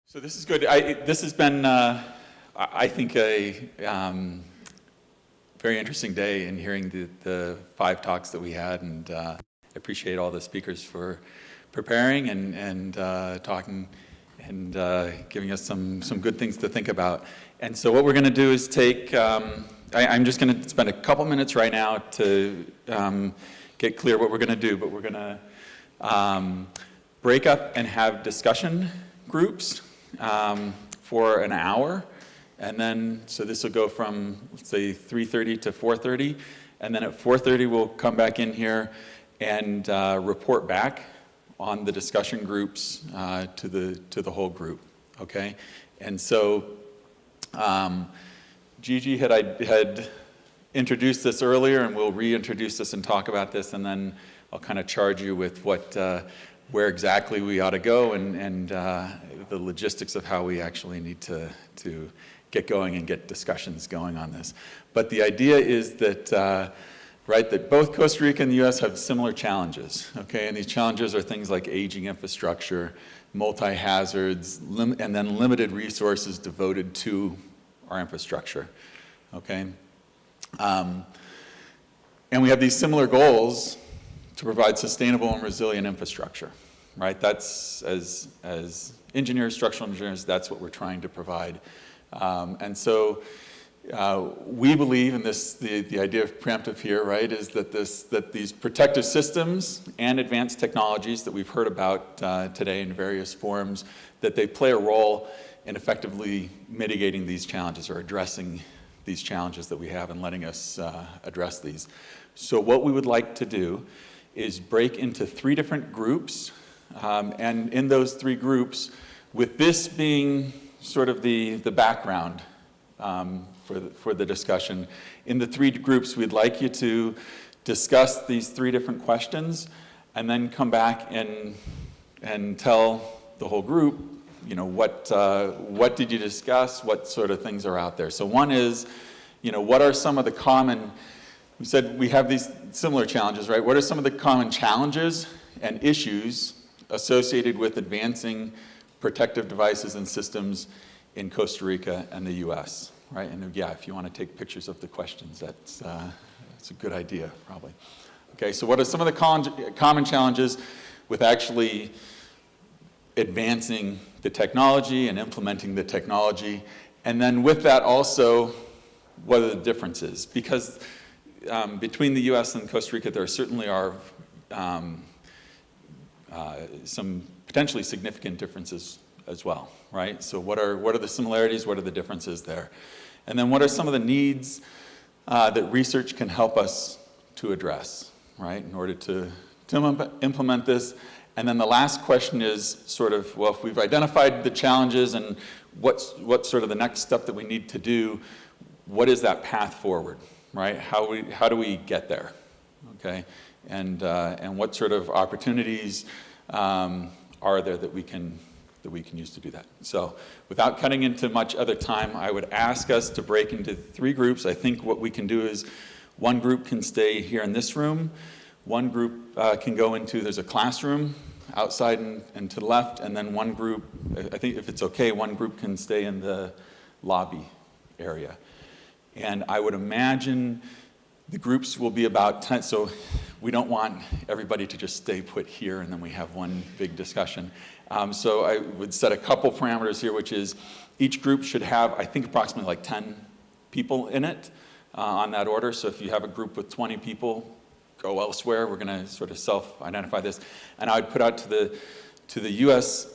So this is good. This has been, I think, a very interesting day in hearing the 5 talks that we had, and I appreciate all the speakers for preparing and talking and giving us some good things to think about. And so what we're going to do is take, I'm just going to spend a couple minutes right now to get clear what we're going to do, but we're going to break up and have discussion groups for an hour, and then, so this will go from, let's say, 3:30 to 4:30, and then at 4:30 we'll come back in here and report back on the discussion groups to the whole group, okay? And so Gigi had introduced this earlier, and we'll reintroduce this and talk about this, and then I'll kind of charge you with where exactly we ought to go and the logistics of how we actually need to get going and get discussions going on this. But the idea is that, right, that both Costa Rica and the US have similar challenges, okay? And these challenges are things like aging infrastructure, multi-hazards, and then limited resources devoted to our infrastructure, okay? And we have these similar goals to provide sustainable and resilient infrastructure, right? That's, as engineers, structural engineers, that's what we're trying to provide. And so we believe in this, the idea of preemptive here, right, is that these protective systems and advanced technologies that we've heard about today in various forms, that they play a role in effectively mitigating these challenges or addressing these challenges that we have and letting us address these. So what we would like to do is break into 3 different groups, and in those 3 groups, with this being sort of the background for the discussion, in the 3 groups, we'd like you to discuss these 3 different questions, and then come back and tell the whole group, you know, what did you discuss, what sort of things are out there. So one is, you know, what are some of the common, we said we have these similar challenges, right? What are some of the common challenges and issues associated with advancing protective devices and systems in Costa Rica and the US, right? And yeah, if you want to take pictures of the questions, that's a good idea, probably. Okay, so what are some of the common challenges with actually advancing the technology and implementing the technology? And then with that also, what are the differences? Because between the US and Costa Rica, there certainly are some potentially significant differences as well, right? So what are the similarities, what are the differences there? And then what are some of the needs that research can help us to address, right, in order to implement this? And then the last question is sort of, well, if we've identified the challenges and what's sort of the next step that we need to do, what is that path forward, right? How do we get there, okay? And what sort of opportunities are there that we can use to do that? So without cutting into much other time, I would ask us to break into 3 groups. I think what we can do is one group can stay here in this room, one group can go into, there's a classroom outside and to the left, and then one group, I think if it's okay, one group can stay in the lobby area. And I would imagine the groups will be about 10, so we don't want everybody to just stay put here and then we have one big discussion. So I would set a couple parameters here, which is each group should have, I think, approximately like 10 people in it on that order. So if you have a group with 20 people, go elsewhere. We're going to sort of self-identify this. And I would put out to the US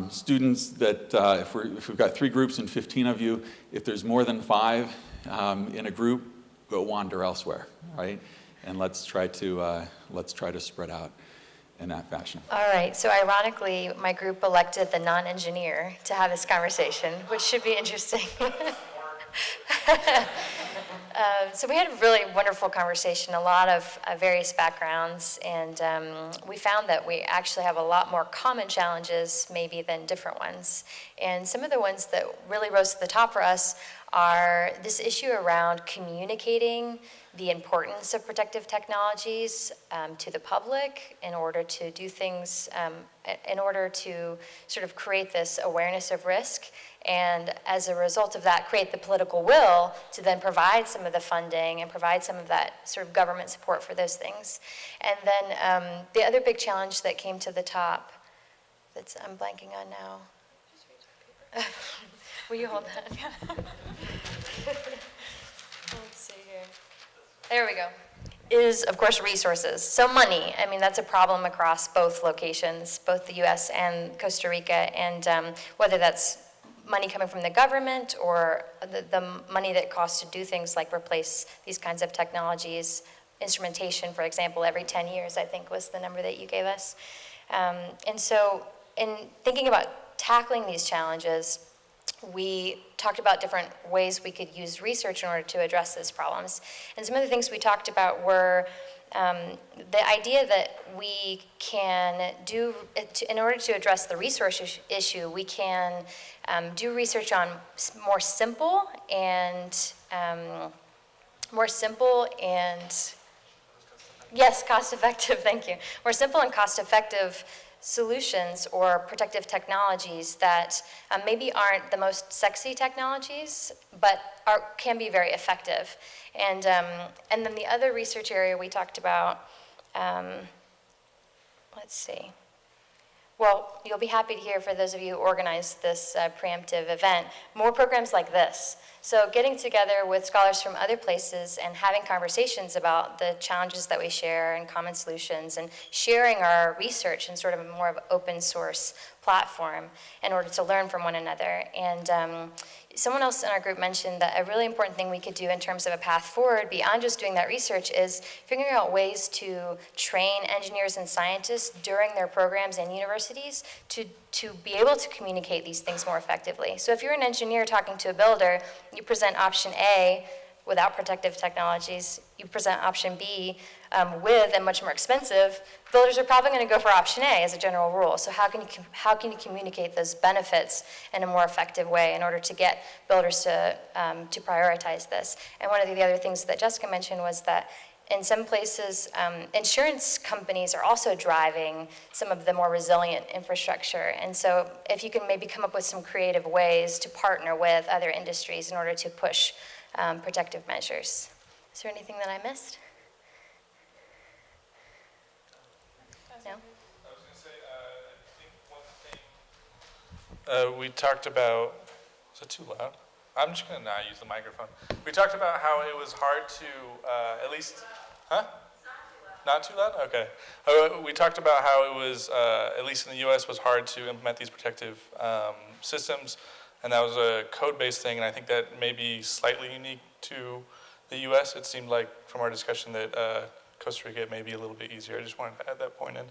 students that if we've got 3 groups and 15 of you, if there's more than 5 in a group, go wander elsewhere, right? And let's try to spread out in that fashion. All right, so ironically, my group elected the non-engineer to have this conversation, which should be interesting. So we had a really wonderful conversation, a lot of various backgrounds, and we found that we actually have a lot more common challenges maybe than different ones. And some of the ones that really rose to the top for us are this issue around communicating the importance of protective technologies to the public in order to do things, in order to sort of create this awareness of risk, and as a result of that, create the political will to then provide some of the funding and provide some of that sort of government support for those things. And then the other big challenge that came to the top, that I'm blanking on now. Will you hold that? Let's see here. There we go. Is, of course, resources. So money, I mean, that's a problem across both locations, both the US and Costa Rica, and whether that's money coming from the government or the money that costs to do things like replace these kinds of technologies. Instrumentation, for example, every 10 years, I think was the number that you gave us. And so in thinking about tackling these challenges, we talked about different ways we could use research in order to address those problems. And some of the things we talked about were the idea that we can do, in order to address the resource issue, we can do research on more simple and yes, cost-effective, thank you. More simple and cost-effective solutions or protective technologies that maybe aren't the most sexy technologies, but can be very effective. And then the other research area we talked about, let's see. Well, you'll be happy to hear, for those of you who organized this preemptive event, more programs like this. So getting together with scholars from other places and having conversations about the challenges that we share and common solutions, and sharing our research in sort of a more of an open source platform in order to learn from one another. And someone else in our group mentioned that a really important thing we could do in terms of a path forward beyond just doing that research is figuring out ways to train engineers and scientists during their programs in universities to be able to communicate these things more effectively. So if you're an engineer talking to a builder, you present option A without protective technologies, you present option B with and much more expensive, builders are probably going to go for option A as a general rule. So how can you communicate those benefits in a more effective way in order to get builders to prioritize this? And one of the other things that Jessica mentioned was that in some places, insurance companies are also driving some of the more resilient infrastructure. And so if you can maybe come up with some creative ways to partner with other industries in order to push protective measures. Is there anything that I missed? No? I was going to say, I think one thing we talked about, is it too loud? I'm just going to not use the microphone. We talked about how it was hard to, at least, huh? Not too loud? Okay. We talked about how it was, at least in the US, was hard to implement these protective systems, and that was a code-based thing, and I think that may be slightly unique to the US. It seemed like from our discussion that Costa Rica may be a little bit easier. I just wanted to add that point in.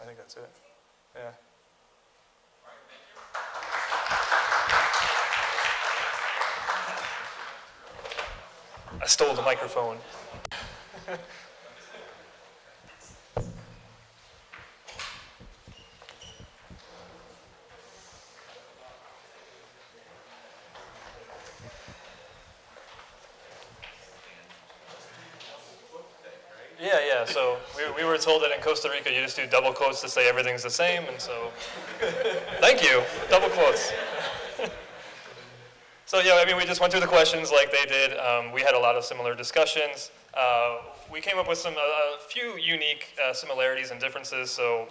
I think that's it. Yeah. I stole the microphone. Yeah. So we were told that in Costa Rica you just do double quotes to say everything's the same, and so thank you, double quotes. So yeah, I mean, we just went through the questions like they did. We had a lot of similar discussions. We came up with a few unique similarities and differences. So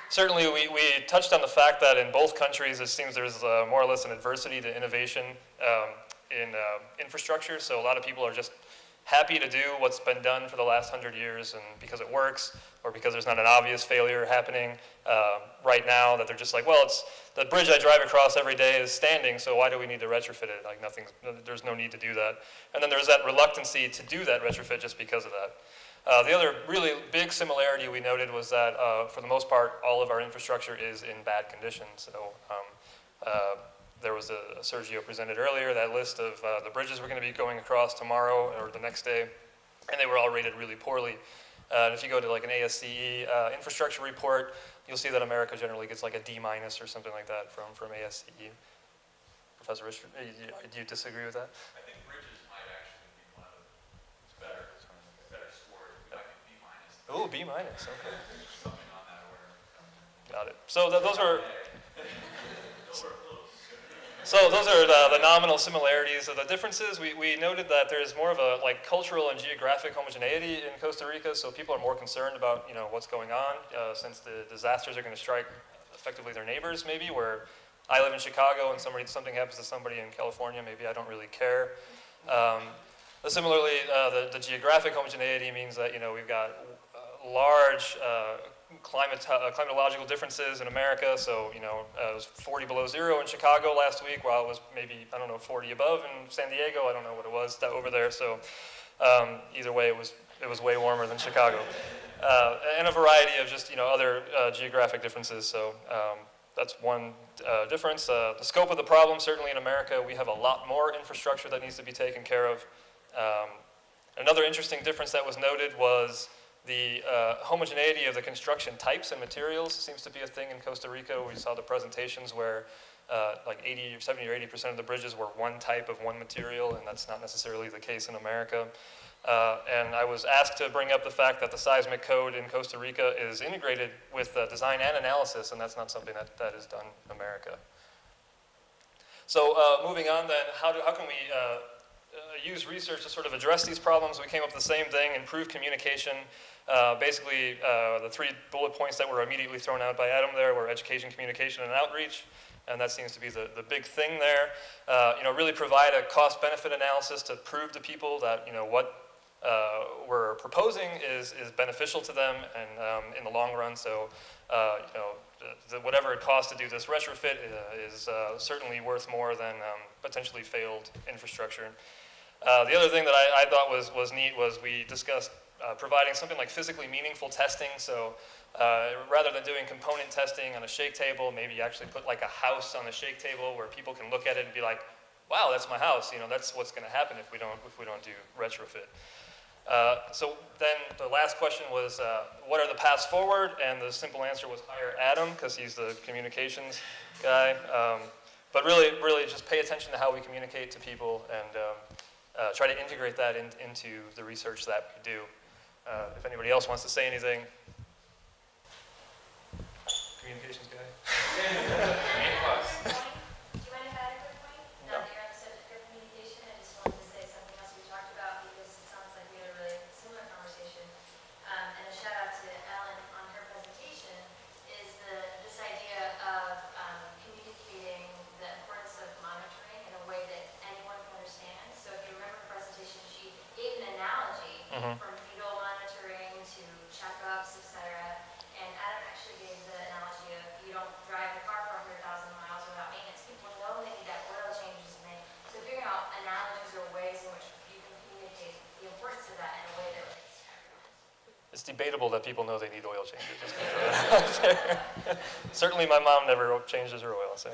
certainly we touched on the fact that in both countries it seems there's more or less an adversity to innovation in infrastructure. So a lot of people are just happy to do what's been done for the last 100 years, and because it works, or because there's not an obvious failure happening right now, that they're just like, well, it's the bridge I drive across every day is standing, so why do we need to retrofit it? Like there's no need to do that. And then there's that reluctancy to do that retrofit just because of that. The other really big similarity we noted was that for the most part, all of our infrastructure is in bad condition. So there was Sergio presented earlier, that list of the bridges we're going to be going across tomorrow or the next day, and they were all rated really poorly. And if you go to like an ASCE infrastructure report, you'll see that America generally gets like a D- or something like that from ASCE. Professor Richard, do you disagree with that? I think bridges might actually be one of the better scores. We might get B-. Oh, B-, okay. Something on that order. Got it. So those are the nominal similarities. Of the differences, we noted that there's more of a like cultural and geographic homogeneity in Costa Rica, so people are more concerned about what's going on since the disasters are going to strike effectively their neighbors maybe, where I live in Chicago and something happens to somebody in California, maybe I don't really care. Similarly, the geographic homogeneity means that we've got large climatological differences in America. So it was 40 below zero in Chicago last week, while it was maybe 40 above in San Diego. I don't know what it was over there. So either way, it was way warmer than Chicago, and a variety of just other geographic differences. So that's one difference. The scope of the problem, certainly in America, we have a lot more infrastructure that needs to be taken care of. Another interesting difference that was noted was the homogeneity of the construction types and materials seems to be a thing in Costa Rica. We saw the presentations where like 70 or 80% of the bridges were one type of one material, and that's not necessarily the case in America. And I was asked to bring up the fact that the seismic code in Costa Rica is integrated with design and analysis, and that's not something that is done in America. So moving on then, how can we use research to sort of address these problems? We came up with the same thing: improve communication. Basically, the 3 bullet points that were immediately thrown out by Adam there were education, communication, and outreach. And that seems to be the big thing there. Really provide a cost-benefit analysis to prove to people that what we're proposing is beneficial to them and in the long run. So whatever it costs to do this retrofit is certainly worth more than potentially failed infrastructure. The other thing that I thought was neat was we discussed providing something like physically meaningful testing. So rather than doing component testing on a shake table, maybe you actually put like a house on a shake table where people can look at it and be like, wow, that's my house. That's what's going to happen if we don't do retrofit. So then the last question was, what are the paths forward? And the simple answer was hire Adam, because he's the communications guy. But really just pay attention to how we communicate to people and try to integrate that into the research that we do. If anybody else wants to say anything. Communications guy. Do you mind if I add a quick point? Now that you're on the subject of communication, I just wanted to say something else we talked about, because it sounds like we had a really similar conversation. And a shout out to Ellen on her presentation is this idea of communicating the importance of monitoring in a way that anyone can understand. So if you remember the presentation, she gave an analogy from fetal monitoring to checkups, etc. And Adam actually gave the analogy of you don't drive the car for 100,000 miles without maintenance. People know they need that oil changes made. So figuring out analogies or ways in which you can communicate the importance of that in a way that relates to everyone. It's debatable that people know they need oil changes. Just gonna throw that out there. Certainly my mom never changes her oil. So.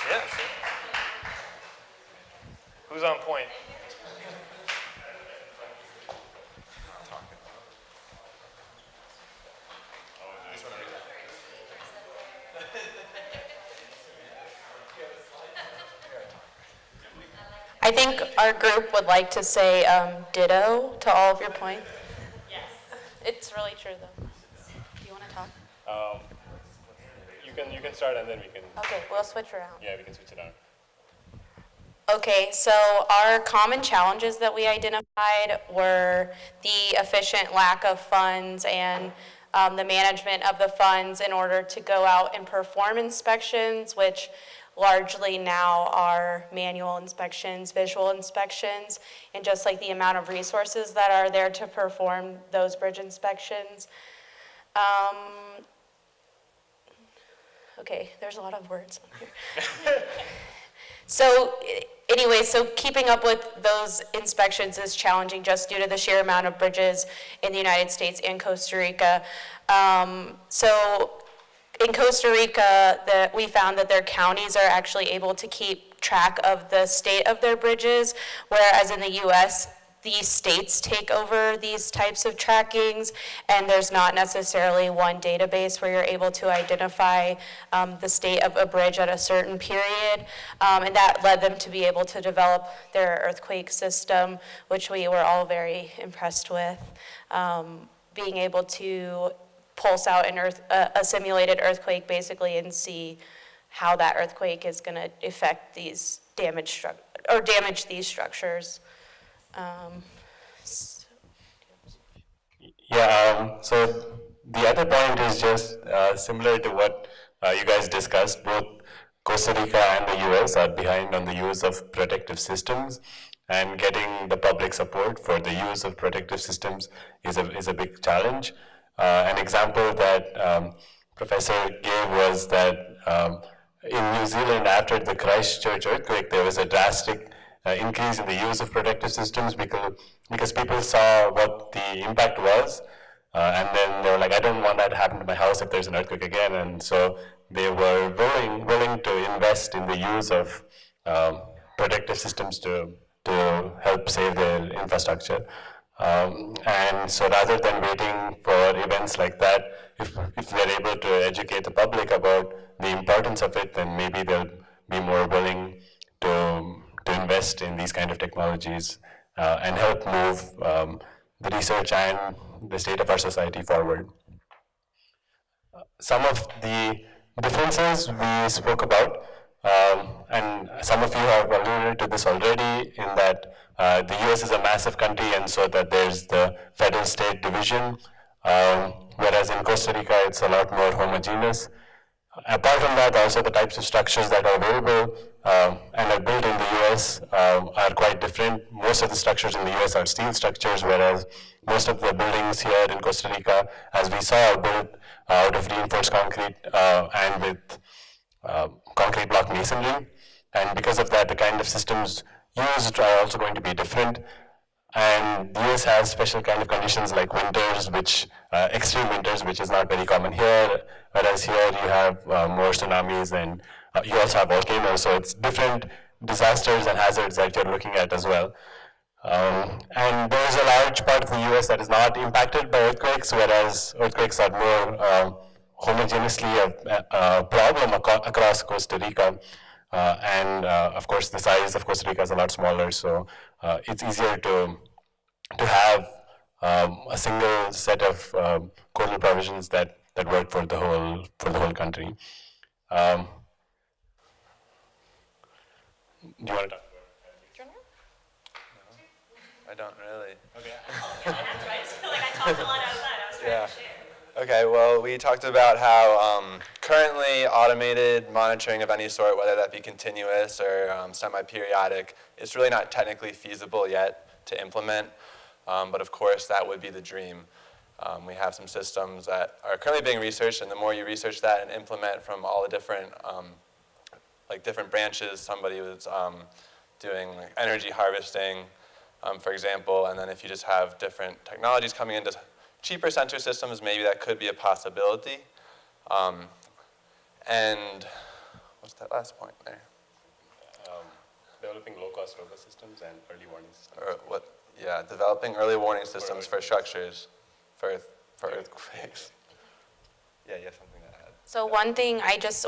Yeah, sure. Who's on point? I think our group would like to say ditto to all of your points. Yes. It's really true, though. Do you want to talk? You can start and then we can. Okay, we'll switch around. Yeah, we can switch it on. Okay, so our common challenges that we identified were the efficient lack of funds and the management of the funds in order to go out and perform inspections, which largely now are manual inspections, visual inspections, and just like the amount of resources that are there to perform those bridge inspections. Okay, there's a lot of words on here. So anyway, so keeping up with those inspections is challenging just due to the sheer amount of bridges in the United States and Costa Rica. So in Costa Rica, we found that their counties are actually able to keep track of the state of their bridges, whereas in the US, these states take over these types of trackings, and there's not necessarily one database where you're able to identify the state of a bridge at a certain period. And that led them to be able to develop their earthquake system, which we were all very impressed with. Being able to pulse out a simulated earthquake basically and see how that earthquake is going to affect these damage these structures. So the other point is just similar to what you guys discussed. Both Costa Rica and the US are behind on the use of protective systems, and getting the public support for the use of protective systems is a big challenge. An example that Professor gave was that in New Zealand, after the Christchurch earthquake, there was a drastic increase in the use of protective systems because people saw what the impact was, and then they were like, I don't want that to happen to my house if there's an earthquake again, and so they were willing to invest in the use of protective systems to help save their infrastructure. And so rather than waiting for events like that, if they're able to educate the public about the importance of it, then maybe they'll be more willing to invest in these kind of technologies and help move the research and the state of our society forward. Some of the differences we spoke about, and some of you have alluded to this already, in that the US is a massive country, and so that there's the federal-state division, whereas in Costa Rica it's a lot more homogeneous. Apart from that, also the types of structures that are available and are built in the US are quite different. Most of the structures in the US are steel structures, whereas most of the buildings here in Costa Rica, as we saw, are built out of reinforced concrete and with concrete block masonry. And because of that, the kind of systems used are also going to be different. And the US has special kind of conditions like winters, extreme winters, which is not very common here, whereas here you have more tsunamis, and you also have volcanoes, so it's different disasters and hazards that you're looking at as well. And there's a large part of the US that is not impacted by earthquakes, whereas earthquakes are more homogeneously a problem across Costa Rica. And of course, the size of Costa Rica is a lot smaller, so it's easier to have a single set of codal provisions that work for the whole country. Do you want to talk? I don't really. Okay. That's right. I just feel like I talked a lot outside. I was trying to share. Okay, well, we talked about how currently automated monitoring of any sort, whether that be continuous or semi-periodic, is really not technically feasible yet to implement. But of course, that would be the dream. We have some systems that are currently being researched, and the more you research that and implement from all the different different branches, somebody was doing like energy harvesting, for example, and then if you just have different technologies coming into cheaper sensor systems, maybe that could be a possibility. And what's that last point there? Developing low-cost robust systems and early warning systems. Developing early warning systems for structures, for earthquakes. Yeah, something to add. So one thing I just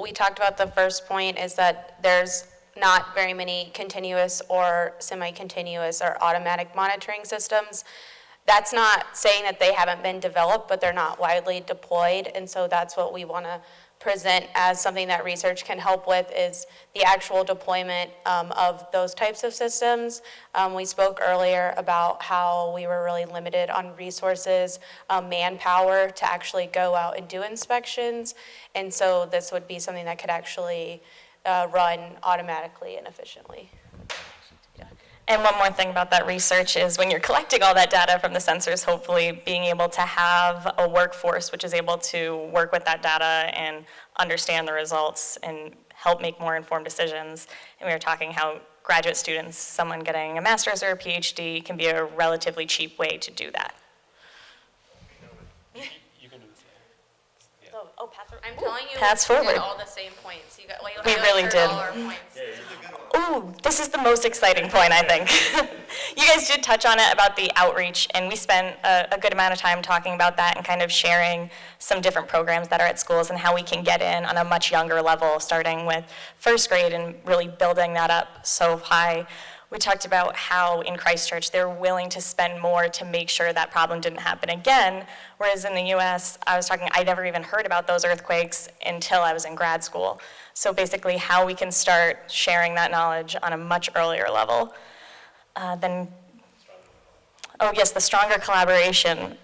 we talked about the first point is that there's not very many continuous or semi-continuous or automatic monitoring systems. That's not saying that they haven't been developed, but they're not widely deployed, and so that's what we want to present as something that research can help with, is the actual deployment of those types of systems. We spoke earlier about how we were really limited on resources, manpower to actually go out and do inspections, and so this would be something that could actually run automatically and efficiently. And one more thing about that research is when you're collecting all that data from the sensors, hopefully being able to have a workforce which is able to work with that data and understand the results and help make more informed decisions. And we were talking how graduate students, someone getting a master's or a PhD, can be a relatively cheap way to do that. You can do this. Yeah. I'm telling you, Paths we forward. did all the same points. We really did. All our points. Ooh, this is the most exciting point, I think. You guys did touch on it about the outreach, and we spent a good amount of time talking about that and kind of sharing some different programs that are at schools and how we can get in on a much younger level, starting with first grade and really building that up so high. We talked about how in Christchurch they're willing to spend more to make sure that problem didn't happen again, whereas in the US, I never even heard about those earthquakes until I was in grad school. So basically how we can start sharing that knowledge on a much earlier level. Oh yes, the stronger collaboration,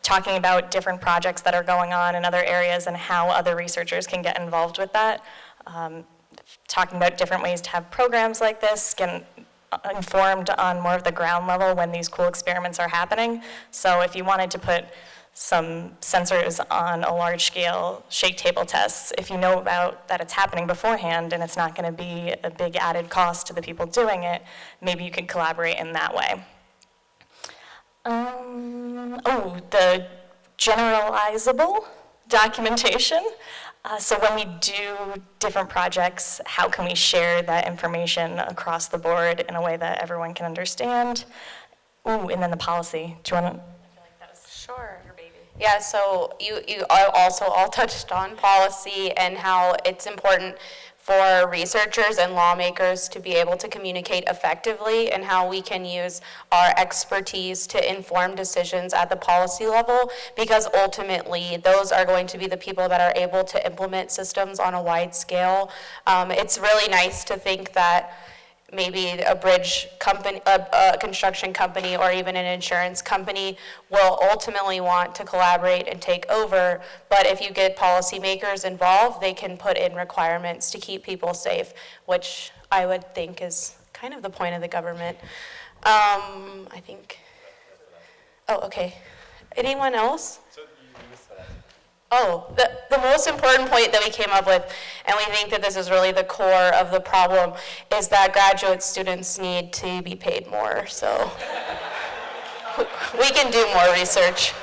talking about different projects that are going on in other areas and how other researchers can get involved with that. Talking about different ways to have programs like this, get informed on more of the ground level when these cool experiments are happening. So if you wanted to put some sensors on a large scale shake table tests, if you know about that it's happening beforehand and it's not going to be a big added cost to the people doing it, maybe you could collaborate in that way. The generalizable documentation. So when we do different projects, how can we share that information across the board in a way that everyone can understand? Ooh, and then the policy. Do you want to? Sure. Yeah, so you also all touched on policy and how it's important for researchers and lawmakers to be able to communicate effectively, and how we can use our expertise to inform decisions at the policy level, because ultimately those are going to be the people that are able to implement systems on a wide scale. It's really nice to think that maybe a bridge company, a construction company, or even an insurance company will ultimately want to collaborate and take over. But if you get policymakers involved, they can put in requirements to keep people safe, which I would think is kind of the point of the government. I think, oh, okay. Anyone else? Oh, the most important point that we came up with, and we think that this is really the core of the problem, is that graduate students need to be paid more. So we can do more research.